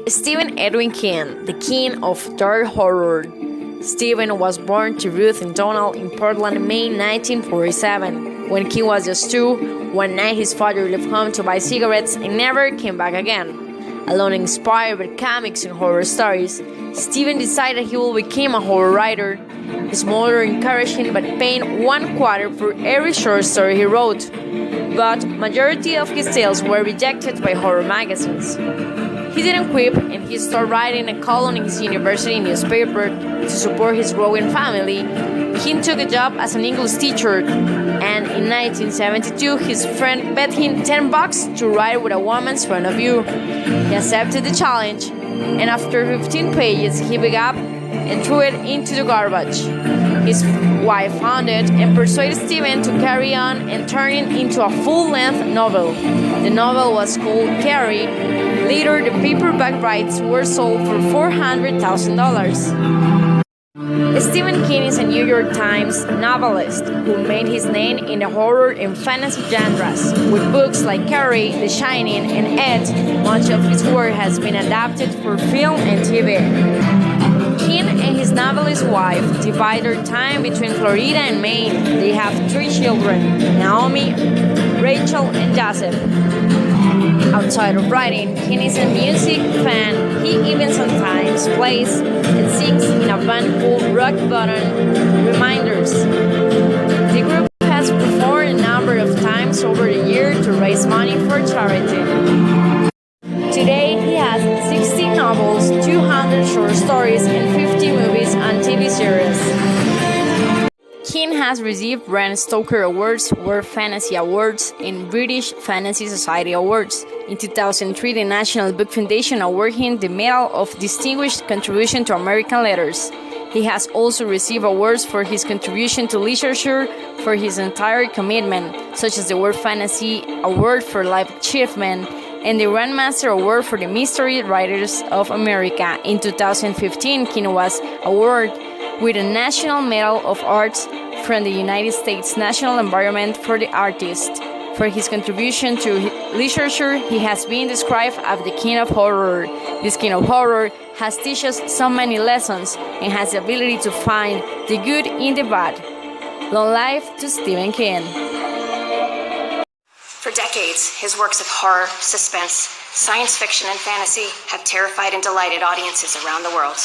Stephen Edwin King, the king of dark horror. Sthephen was born to Ruth and Donald in Portland, Maine, 1947. When King was just 2, one night his father left home to buy cigarettes and never came back again. Alone inspired by comics and horror stories, Stephen decided he will become a horror writer. His mother encouraged him by paying $1 for every short story he wrote, but majority of his tales were rejected by horror magazines. He didn't quit, and he started writing a column in his university newspaper to support his growing family. King took a job as an English teacher, and in 1972 his friend bet him $10 to write with a woman's point of view. He accepted the challenge, and after 15 pages he gave up and threw it into the garbage. His wife found it and persuaded Stephen to carry on and turn it into a full-length novel. The novel was called Carrie. Later, the paperback rights were sold for $400,000. Stephen King is a New York Times novelist who made his name in the horror and fantasy genres. With books like Carrie, The Shining, and It, much of his work has been adapted for film and TV. King and his novelist wife divide their time between Florida and Maine. They have 3 children, Naomi, Rachel, and Joseph. Outside of writing, King is a music fan. He even sometimes plays and sings in a band called Rock Bottom Reminders. The group has performed a number of times over the year to raise money for charity. Today, he has 60 novels, 200 short stories, and 50 movies and TV series. King has received Bram Stoker Awards, World Fantasy Awards, and British Fantasy Society Awards. In 2003, the National Book Foundation awarded him the Medal of Distinguished Contribution to American Letters. He has also received awards for his contribution to literature for his entire commitment, such as the World Fantasy Award for Life Achievement and the Grandmaster Award for the Mystery Writers of America. In 2015, King was awarded with a National Medal of Arts from the United States National Endowment for the Artist. For his contribution to literature, he has been described as the King of Horror. This King of Horror has taught us so many lessons and has the ability to find the good in the bad. Long life to Stephen King. For decades, his works of horror, suspense, science fiction, and fantasy have terrified and delighted audiences around the world.